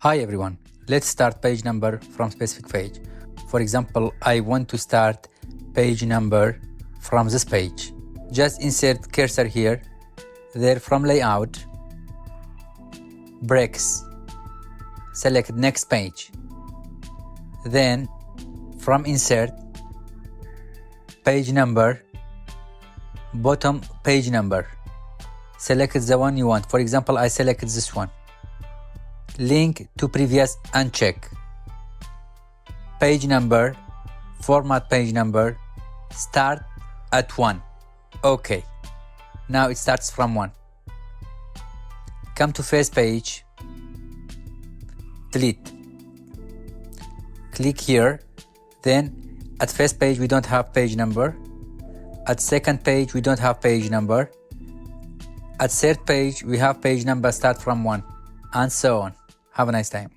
Hi everyone, let's start page number from specific page. For example, I want to start page number from this page. Just insert cursor here, there from layout, breaks, select next page. Then from insert, page number, bottom page number. Select the one you want. For example, I selected this one. Link to previous uncheck. Page number, format page number, start at 1. Okay. Now it starts from 1. Come to first page, delete. Click here. Then at first page we don't have page number. At second page we don't have page number. At third page we have page number start from 1, and so on. Have a nice time.